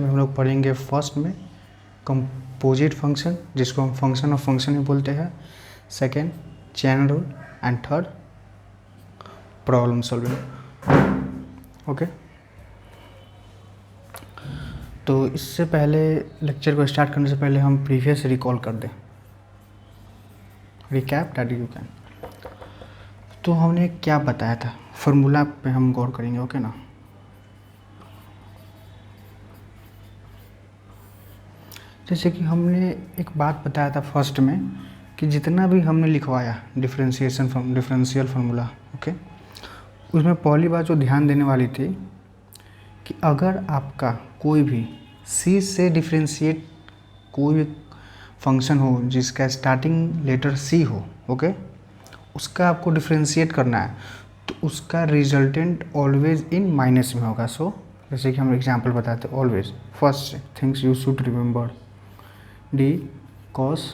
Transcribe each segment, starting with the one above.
हम लोग पढ़ेंगे फर्स्ट में कंपोजिट फंक्शन, जिसको हम फंक्शन ऑफ फंक्शन भी बोलते हैं, second chain rule, and third problem solving. Okay, तो इससे पहले लेक्चर को स्टार्ट करने से पहले हम प्रीवियस रिकॉल कर दें, रिकैप दैट यू कैन। तो हमने क्या बताया था, फार्मूला पे हम गौर करेंगे। ओके ना, जैसे कि हमने एक बात बताया था फर्स्ट में कि जितना भी हमने लिखवाया डिफरेंशियल फार्मूला, ओके, उसमें पहली बात जो ध्यान देने वाली थी कि अगर आपका कोई भी सी से डिफरेंशिएट कोई भी फंक्शन हो जिसका स्टार्टिंग लेटर सी हो, ओके, उसका आपको डिफरेंशिएट करना है, तो उसका रिजल्टेंट ऑलवेज इन माइनस में होगा। सो जैसे कि हम एग्जांपल बताते हैं, always first things you should remember, D cos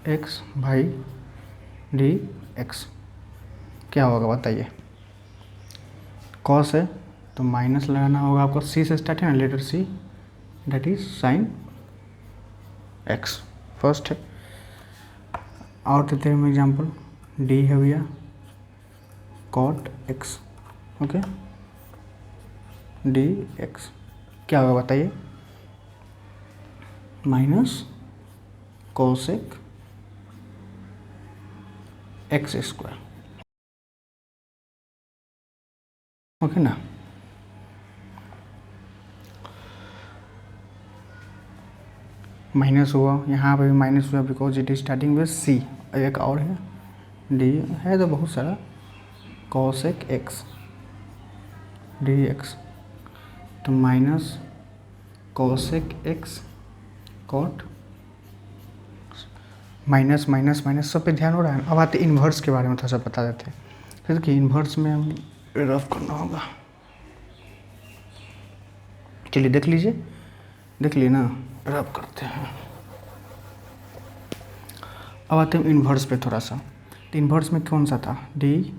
x by d x क्या होगा बताइए। कॉस है तो माइनस लगाना होगा आपको, सी से स्टार्ट है ना, letter c, that is sine x, first है। और देते हैं हम एग्जाम्पल, डी है भैया cot x, okay, d x क्या होगा बताइए, minus cosec x square, okay ना। माइनस हुआ, यहाँ पे भी माइनस हुआ because it is starting with c. एक और है डी है तो बहुत सारा, कोसेक एक्स डी एक्स, तो minus cosec x cot, minus minus minus सब पे ध्यान हो रहा है। अब आते इन्वर्स के बारे में थोड़ा सा बता देते हैं, फिर कि इन्वर्स में हम रफ करना होगा। चलिए देख लीजिए, देख लिए ना, रब करते हैं। अब आते हैं इन्वर्स पे थोड़ा सा। तो इन्वर्स में कौन सा था, d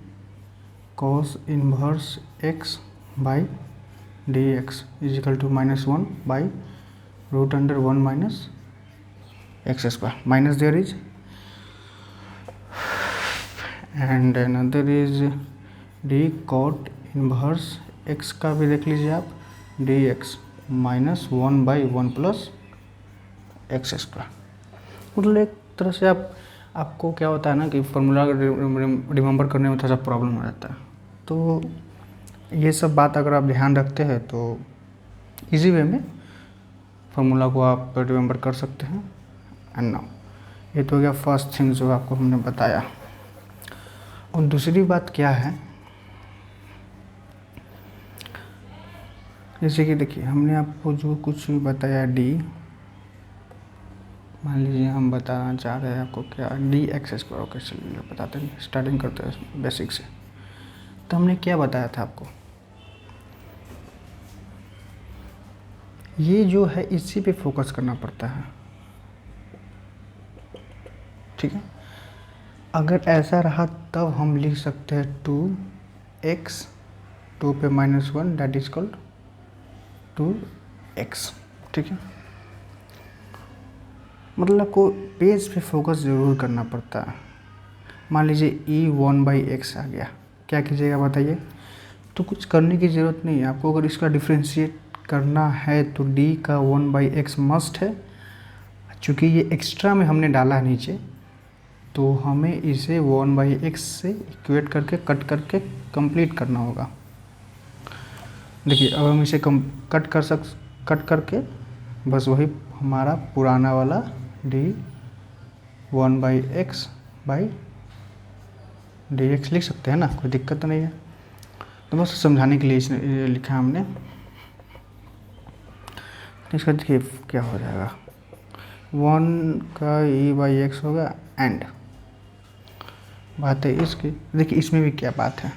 cos inverse x by d x is equal to -1 by root under 1 minus x square, minus there is and another is d cot inverse x का भी देख लीजिए आप, d x -1 by 1 plus x square. मतलब एक तरह से आपको क्या होता है ना कि फार्मूला रिमेंबर करने में थोड़ा सा प्रॉब्लम हो जाता है। तो ये सब बात अगर आप ध्यान रखते हैं तो इजी वे में फार्मूला को आप रिमेंबर कर सकते हैं। एंड नाउ ये तो हो गया फर्स्ट थिंग जो आपको हमने बताया। और दूसरी बात क्या है, जैसे कि देखिए हमने आपको जो कुछ भी बताया, डी मान लीजिए हम बताना चाह रहे हैं आपको क्या, डी एक्स स्क्वायर, ओके चलिए बताते हैं, स्टार्टिंग करते हैं बेसिक से। तो हमने क्या बताया था आपको, ये जो है इसी पे फोकस करना पड़ता है, ठीक है। अगर ऐसा रहा तब हम लिख सकते हैं 2x 2 पे -1 दैट इज कॉल्ड 2x, ठीक है। मतलब को पेज पे फोकस ज़रूर करना पड़ता है। मान लीजिए e1/x आ गया, क्या कीजिएगा बताइए। तो कुछ करने की ज़रूरत नहीं है आपको, अगर इसका डिफ्रेंशिएट करना है तो d का 1/x मस्ट है। चूँकि ये एक्स्ट्रा में हमने डाला है नीचे, तो हमें इसे 1/x से इक्वेट करके कट करके कंप्लीट करना होगा। देखिए अब हम इसे कट करके बस वही हमारा पुराना वाला d 1/x बाई dx लिख सकते हैं ना, कोई दिक्कत नहीं है। तो बस समझाने के लिए इसने लिखा हमने। इसका देखिए क्या हो जाएगा, 1 का e/x होगा। एंड बात है इसकी, देखिए इसमें भी क्या बात है,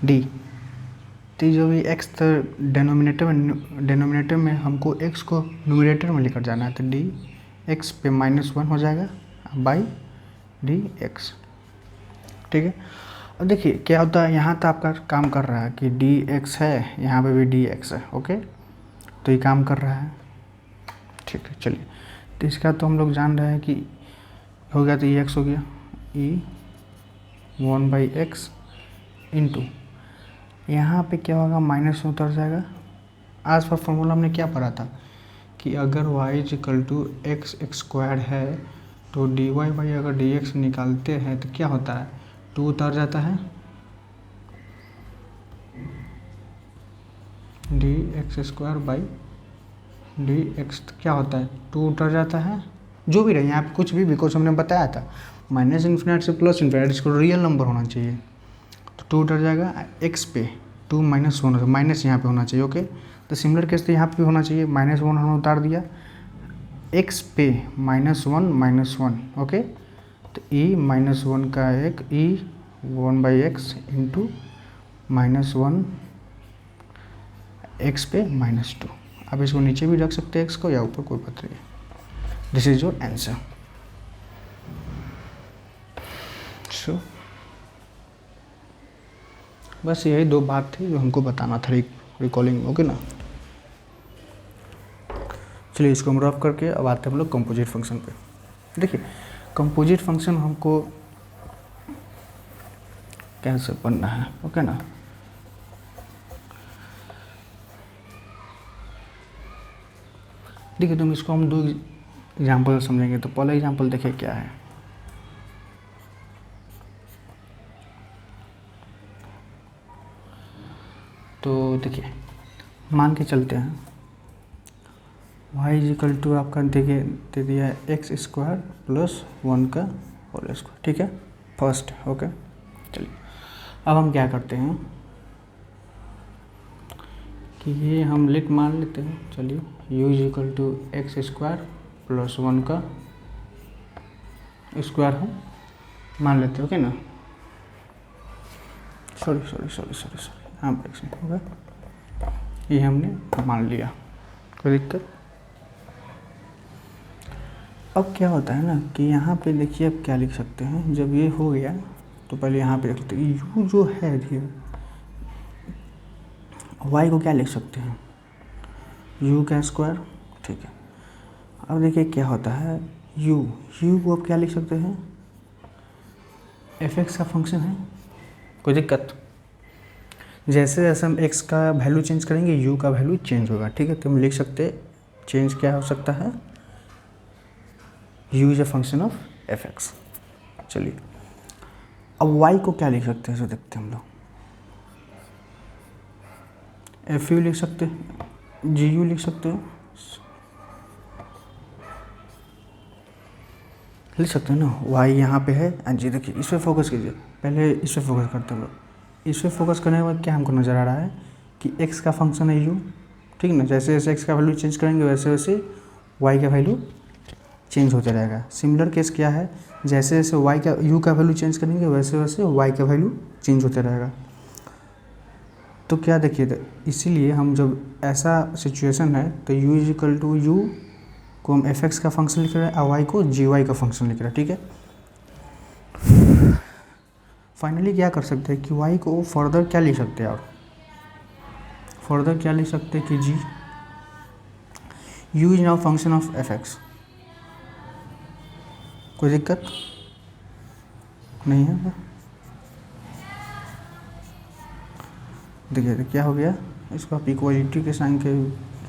d तो जो भी x तो डेनोमिनेटर में हमको x को न्यूमरेटर में लेकर जाना है, तो डी एक्स पे -1 हो जाएगा बाई डी एक्स, ठीक है। अब देखिए क्या होता है, यहाँ तो आपका काम कर रहा है कि डी एक्स है, यहाँ पे भी डी एक्स है, ओके। तो ये काम कर रहा है, ठीक है। चलिए, तो इसका तो हम लोग जान रहे हैं कि हो गया, तो ई एक्स हो गया, ई 1/x इंटू यहाँ पे क्या होगा, माइनस में उतर जाएगा। आज पर फॉर्मूला हमने क्या पढ़ा था कि अगर y is equal to x square है तो dy बाई अगर dx निकालते हैं तो क्या होता है, 2 उतर जाता है, dx स्क्वायर बाई dx क्या होता है, 2 उतर जाता है। जो भी रहे यहाँ पे कुछ भी, बिकॉज हमने बताया था माइनस इन्फिनिटी से प्लस इन्फिनिटी, इसको रियल नंबर होना चाहिए, तो 2 उतर जाएगा x पे, 2 -1 होगा, माइनस यहाँ पे होना चाहिए, ओके। तो सिमिलर केस तो यहाँ पे भी होना चाहिए, -1 हमने उतार दिया, x पे -1, ओके। तो e -1 का एक e 1/x इंटू -1 x पे -2। अब इसको नीचे भी रख सकते हैं x को या ऊपर, कोई बात नहीं। This is your answer. So बस यही 2 बात थी जो हमको बताना था रिकॉलिंग, ओके ना। चलिए, इसको हम रफ करके अब आते हैं हम लोग कंपोजिट फंक्शन पे। देखिए, कंपोजिट फंक्शन हमको कैसे बनना है, ओके ना। देखिए, तुम इसको हम 2 एग्जाम्पल समझेंगे। तो पहला एग्जाम्पल देखिए क्या है, तो देखिए मान के चलते हैं y इज इक्वल टू आपका देखिए दे दिया है एक्स स्क्वायर प्लस 1 का होल स्क्वायर, ठीक है, फर्स्ट, ओके। चलिए, अब हम क्या करते हैं कि ये हम लिट मान लेते हैं। चलिए, u is equal to x square plus 1 का स्क्वायर हम मान लेते हैं, ओके ना। सॉरी हाँ ब्रेक होगा, ये हमने मान लिया, कोई दिक्कत। अब क्या होता है ना कि यहाँ पे देखिए अब क्या लिख सकते हैं, जब ये हो गया तो पहले यहाँ पे लिखते हैं u जो है y को क्या लिख सकते हैं, u का स्क्वायर, ठीक है। अब देखिए क्या होता है, u को अब क्या लिख सकते हैं, f(x) का फंक्शन है, कोई दिक्कत। जैसे जैसे हम x का वैल्यू चेंज करेंगे u का वैल्यू चेंज होगा, ठीक है। तो हम लिख सकते हैं चेंज क्या हो सकता है, u is a function of f(x). चलिए, अब y को क्या लिख सकते हैं, सो देखते हैं हम लोग, fu लिख सकते हैं, gu लिख सकते हैं, लिख सकते हैं ना। y यहाँ पे है एंड जी, देखिए इस पर फोकस कीजिए, पहले इस पर फोकस करते हैं लोग। इस पर फोकस करने के बाद क्या हमको नज़र आ रहा है कि x का फंक्शन है u, ठीक ना। जैसे जैसे x का वैल्यू चेंज करेंगे वैसे वैसे y का वैल्यू चेंज होता रहेगा। सिमिलर केस क्या है, जैसे जैसे y का u का वैल्यू चेंज करेंगे वैसे वैसे y का वैल्यू चेंज होता रहेगा। तो क्या देखिए, तो इसीलिए हम जब ऐसा सिचुएशन है तो u is equal to u को हम f(x) का फंक्शन लिख रहे हैं और y को gy का फंक्शन लिख रहे हैं, ठीक है। फाइनली क्या कर सकते हैं कि y को फर्दर क्या लिख सकते हैं, और फर्दर क्या लिख सकते हैं कि g u is now function of f(x), कोई दिक्कत नहीं है। देखिए तो क्या हो गया, इसको आप इक्वालिटी के साइन के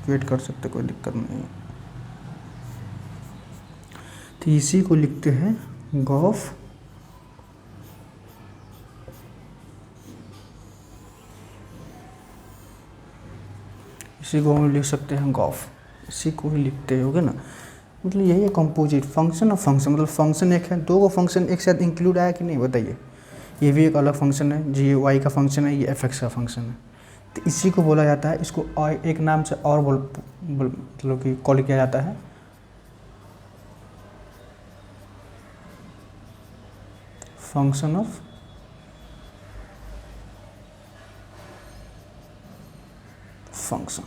वेट कर सकते, कोई दिक्कत नहीं है। तो इसी को लिखते हैं गॉफ इसी को हम लिख सकते हैं गॉफ, इसी को ही लिखते होगे ना। मतलब यही है कंपोजिट फंक्शन और फंक्शन, मतलब फंक्शन एक है, 2 को फंक्शन एक साथ इंक्लूड आया कि नहीं बताइए। ये भी एक अलग फंक्शन है, जी वाई का फंक्शन है, ये f(x) का फंक्शन है। तो इसी को बोला जाता है, इसको और एक नाम से और मतलब कि कॉल किया जाता है फंक्शन ऑफ फंक्शन।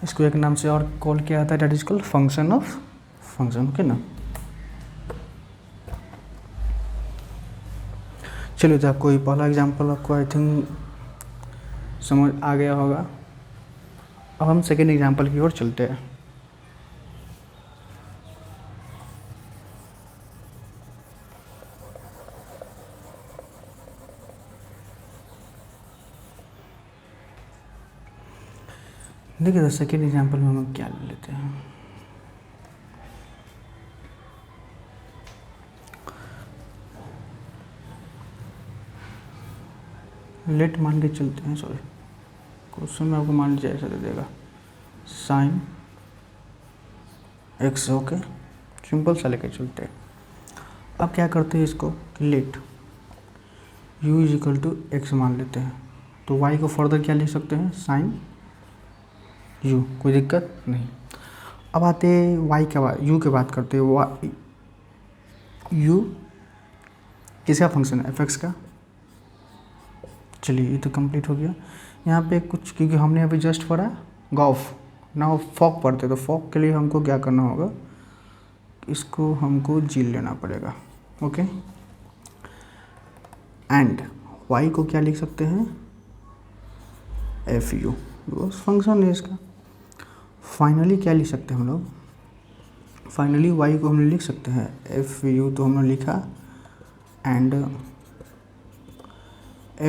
इसको एक नाम से और कॉल किया जाता है, that is called function of function, okay ना। चलिए, तो आपको ये पहला एग्जांपल आपको आई थिंक समझ आ गया होगा। अब हम सेकेंड एग्जाम्पल की ओर चलते हैं। देखिए तो सेकेंड एग्जाम्पल में हम क्या ले लेते हैं। लेट मान के चलते हैं, सॉरी क्वेश्चन में आपको मान लीजिए ऐसा दे देगा साइन एक्स, ओके सिंपल सा लेके चलते हैं। अब क्या करते हैं इसको let u is equal to x मान लेते हैं, तो y को फर्दर क्या लिख सकते हैं साइन u, कोई दिक्कत नहीं। अब आते y के बाद u के बात करते हैं। u किसका फंक्शन है, f(x) का। चलिए ये तो कंप्लीट हो गया। यहाँ पे कुछ क्योंकि हमने अभी जस्ट पढ़ा गॉफ ना फॉक पढ़ते, तो फॉक के लिए हमको क्या करना होगा, इसको हमको जील लेना पड़ेगा, ओके। एंड y को क्या लिख सकते हैं fu, बस फंक्शन है इसका। फाइनली क्या लिख सकते हैं हम लोग, फाइनली y को हमने लिख सकते हैं fu, तो हमने लिखा एंड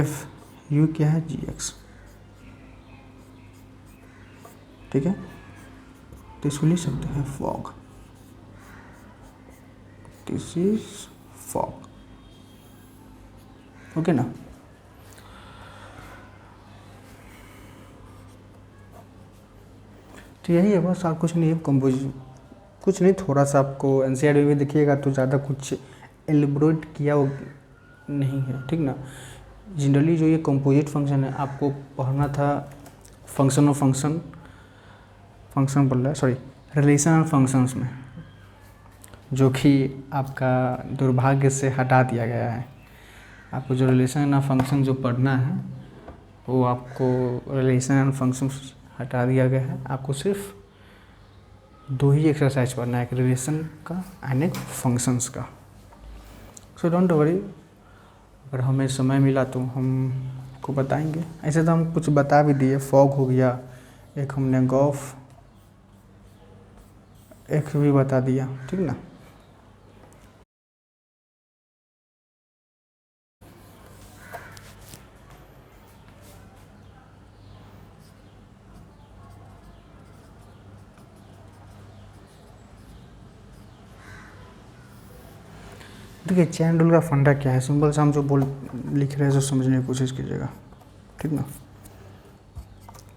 fu क्या है gx, ठीक है। तो इसको लिख सकते हैं fog, this is fog, okay ना। तो यही है बस, आप कुछ नहीं है कुछ नहीं, थोड़ा सा आपको एनसीईआरटी में देखिएगा तो ज़्यादा कुछ एलिब्रेट किया नहीं है, ठीक ना। जनरली जो ये कंपोजिट फंक्शन है आपको पढ़ना था फंक्शन ऑफ फंक्शन बोल रहा है, सॉरी रिलेशन ऑफ फंक्शंस में, जो कि आपका दुर्भाग्य से हटा दिया गया है। आपको जो रिलेशन ऑफ फंक्शन जो पढ़ना है वो आपको रिलेशन ऑफ फंक्शंस हटा दिया गया है। आपको सिर्फ 2 ही एक्सरसाइज पढ़ना है, एक रिलेशन का एंड एक फंक्शंस का। सो डोंट वरी, अगर हमें समय मिला तो हम को बताएंगे। ऐसे तो हम कुछ बता भी दिए, फॉग हो गया, एक हमने गॉफ एक भी बता दिया, ठीक ना। देखिए चैन रूल का फंडा क्या है, सिंपल सा हम जो लिख रहे हैं जो समझने की कोशिश कीजिएगा, ठीक ना।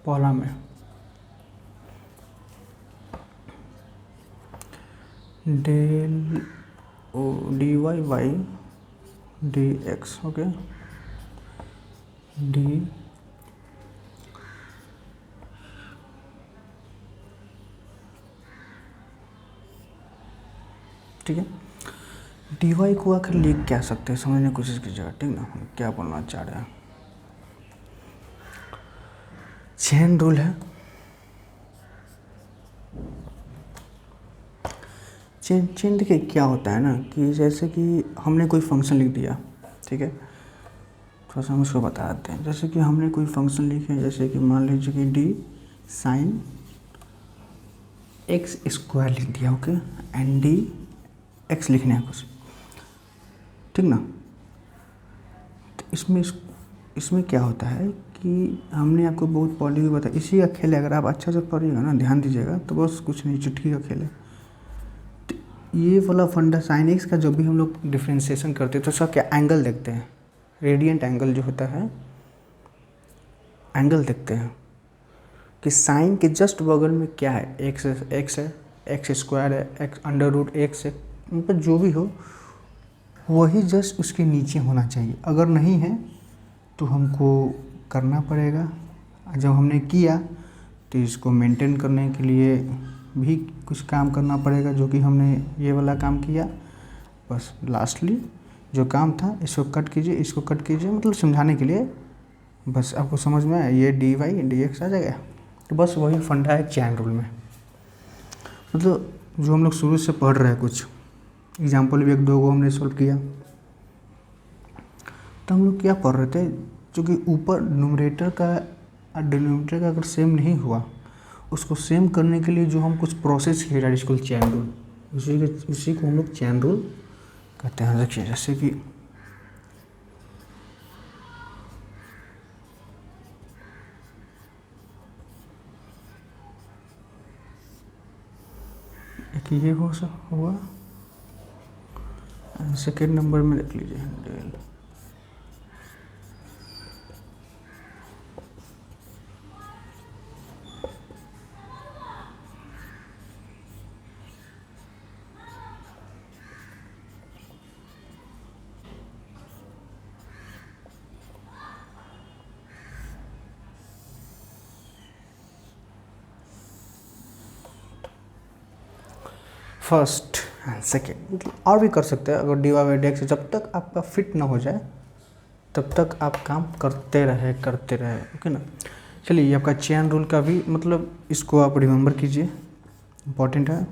पहला में del o d y by d x, okay d ठीक है। डी वाई को आखिर लिख क्या सकते हैं, समझने की कोशिश कीजिएगा, ठीक ना। हम क्या बोलना चाह रहे हैं, चेन रूल है। चेन देखिए क्या होता है ना, कि जैसे कि हमने कोई फंक्शन लिख दिया, ठीक है। थोड़ा सा हम उसको बता देते हैं। जैसे कि हमने कोई फंक्शन लिखे, जैसे कि मान लीजिए कि डी साइन एक्स स्क्वायर लिख दिया, ओके, एंड डी एक्स लिखने है कुछ, ठीक ना। तो इसमें क्या होता है कि हमने आपको बहुत पहले भी बताया, इसी का खेल है। अगर आप अच्छा से पढ़िएगा ना, ध्यान दीजिएगा, तो बस कुछ नहीं, चुटकी का खेल है। तो ये वाला फंडा साइन एक्स का जो भी हम लोग डिफ्रेंशिएशन करते हैं तो उसका क्या एंगल देखते हैं, रेडियंट एंगल जो होता है, एंगल देखते हैं कि साइन के जस्ट बगल में क्या है, एक्स है, एक्स स्क्वायर है, एक्स अंडर रूट एक्स है, मतलब जो भी हो वही जस्ट उसके नीचे होना चाहिए। अगर नहीं है तो हमको करना पड़ेगा। जब हमने किया तो इसको मेंटेन करने के लिए भी कुछ काम करना पड़ेगा, जो कि हमने ये वाला काम किया। बस लास्टली जो काम था इसको कट कीजिए, इसको कट कीजिए, मतलब समझाने के लिए, बस आपको समझ में आया, ये डी वाई डी एक्स आ जाएगा। तो बस वही फंडा है चैन रूल में, मतलब जो हम लोग शुरू से पढ़ रहे हैं। कुछ एग्जाम्पल भी 1-2 को हमने सॉल्व किया। तो हम लोग क्या पढ़ रहे थे, जो कि ऊपर न्यूमरेटर का और डिनोमिनेटर का अगर सेम नहीं हुआ उसको सेम करने के लिए जो हम कुछ प्रोसेस किए that is called chain rule. उसी को हम लोग चैन रूल कहते हैं। देखिए जैसे कि एक ये हुआ, सेकेंड नंबर में देख लीजिए डेल। फर्स्ट एंड सेकेंड मतलब और भी कर सकते हैं। अगर dy बाई dx जब तक आपका फिट ना हो जाए तब तक आप काम करते रहे ओके ना। चलिए ये आपका चेन रूल का भी मतलब इसको आप रिमेंबर कीजिए, इम्पॉर्टेंट है।